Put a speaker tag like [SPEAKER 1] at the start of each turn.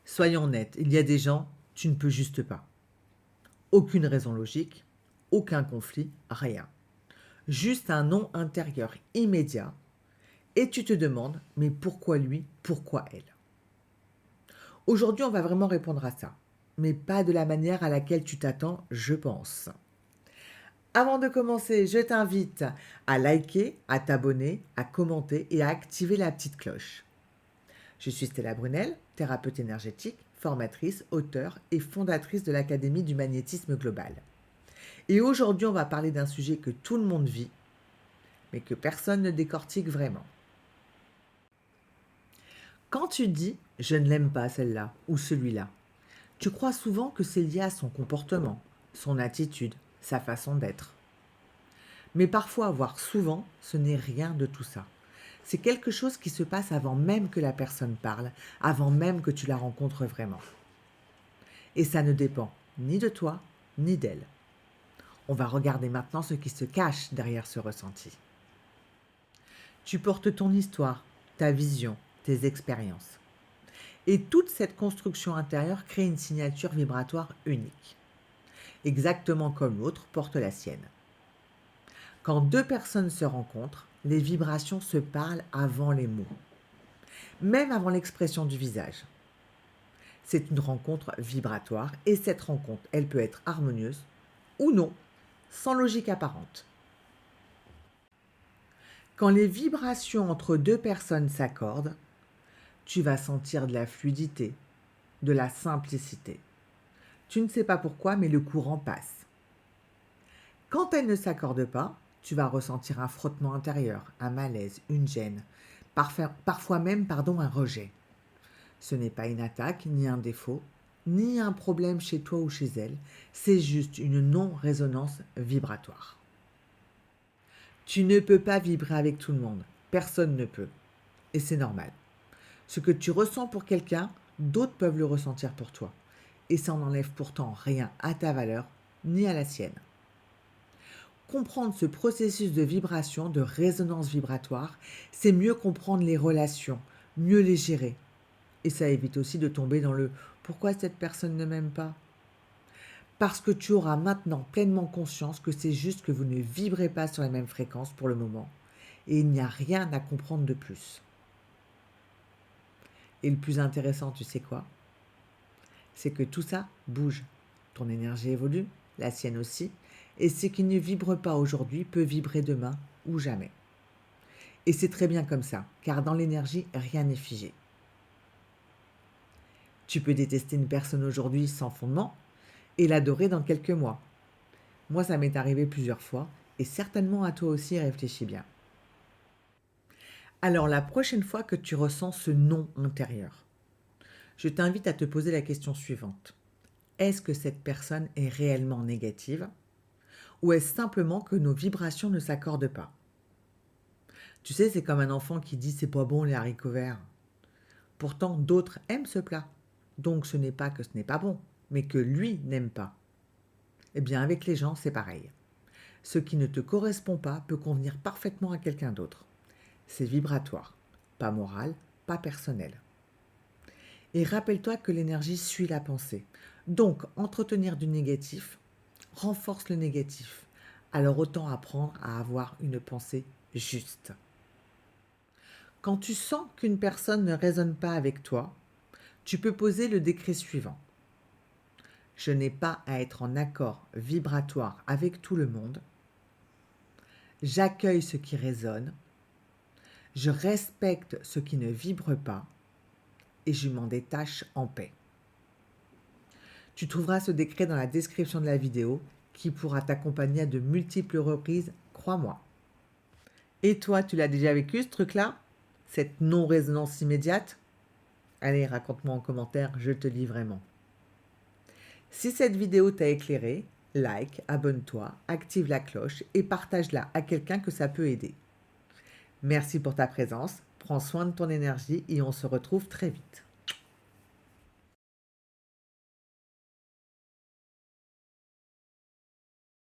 [SPEAKER 1] Soyons honnêtes, il y a des gens, tu ne peux juste pas. Aucune raison logique, aucun conflit, rien. Juste un non intérieur immédiat et tu te demandes, mais pourquoi lui, pourquoi elle? Aujourd'hui, on va vraiment répondre à ça, mais pas de la manière à laquelle tu t'attends, je pense. Avant de commencer, je t'invite à liker, à t'abonner, à commenter et à activer la petite cloche. Je suis Stella Brunel, thérapeute énergétique, formatrice, auteure et fondatrice de l'Académie du magnétisme global. Et aujourd'hui, on va parler d'un sujet que tout le monde vit, mais que personne ne décortique vraiment. Quand tu dis « je ne l'aime pas celle-là » ou celui-là, tu crois souvent que c'est lié à son comportement, son attitude, sa façon d'être. Mais parfois, voire souvent, ce n'est rien de tout ça. C'est quelque chose qui se passe avant même que la personne parle, avant même que tu la rencontres vraiment. Et ça ne dépend ni de toi, ni d'elle. On va regarder maintenant ce qui se cache derrière ce ressenti. Tu portes ton histoire, ta vision, tes expériences. Et toute cette construction intérieure crée une signature vibratoire unique, exactement comme l'autre porte la sienne. Quand deux personnes se rencontrent, les vibrations se parlent avant les mots, même avant l'expression du visage. C'est une rencontre vibratoire et cette rencontre, elle peut être harmonieuse ou non, sans logique apparente. Quand les vibrations entre deux personnes s'accordent, tu vas sentir de la fluidité, de la simplicité. Tu ne sais pas pourquoi, mais le courant passe. Quand elles ne s'accordent pas, tu vas ressentir un frottement intérieur, un malaise, une gêne, parfois même un rejet. Ce n'est pas une attaque, ni un défaut, ni un problème chez toi ou chez elle, c'est juste une non-résonance vibratoire. Tu ne peux pas vibrer avec tout le monde, personne ne peut, et c'est normal. Ce que tu ressens pour quelqu'un, d'autres peuvent le ressentir pour toi, et ça n'enlève pourtant rien à ta valeur, ni à la sienne. Comprendre ce processus de vibration, de résonance vibratoire, c'est mieux comprendre les relations, mieux les gérer. Et ça évite aussi de tomber dans le « pourquoi cette personne ne m'aime pas ?» Parce que tu auras maintenant pleinement conscience que c'est juste que vous ne vibrez pas sur la même fréquence pour le moment. Et il n'y a rien à comprendre de plus. Et le plus intéressant, tu sais quoi? C'est que tout ça bouge. Ton énergie évolue, la sienne aussi, et ce qui ne vibre pas aujourd'hui peut vibrer demain ou jamais. Et c'est très bien comme ça, car dans l'énergie, rien n'est figé. Tu peux détester une personne aujourd'hui sans fondement et l'adorer dans quelques mois. Moi, ça m'est arrivé plusieurs fois, et certainement à toi aussi, réfléchis bien. Alors la prochaine fois que tu ressens ce non intérieur, je t'invite à te poser la question suivante. Est-ce que cette personne est réellement négative ou est-ce simplement que nos vibrations ne s'accordent pas? Tu sais, c'est comme un enfant qui dit c'est pas bon les haricots verts. Pourtant, d'autres aiment ce plat. Donc ce n'est pas que ce n'est pas bon, mais que lui n'aime pas. Eh bien, avec les gens, c'est pareil. Ce qui ne te correspond pas peut convenir parfaitement à quelqu'un d'autre. C'est vibratoire, pas moral, pas personnel. Et rappelle-toi que l'énergie suit la pensée. Donc, entretenir du négatif renforce le négatif. Alors autant apprendre à avoir une pensée juste. Quand tu sens qu'une personne ne résonne pas avec toi, tu peux poser le décret suivant. Je n'ai pas à être en accord vibratoire avec tout le monde. J'accueille ce qui résonne. Je respecte ce qui ne vibre pas et je m'en détache en paix. Tu trouveras ce décret dans la description de la vidéo qui pourra t'accompagner à de multiples reprises, crois-moi. Et toi, tu l'as déjà vécu ce truc-là? Cette non-résonance immédiate? Allez, raconte-moi en commentaire, je te lis vraiment. Si cette vidéo t'a éclairé, like, abonne-toi, active la cloche et partage-la à quelqu'un que ça peut aider. Merci pour ta présence, prends soin de ton énergie et on se retrouve très vite.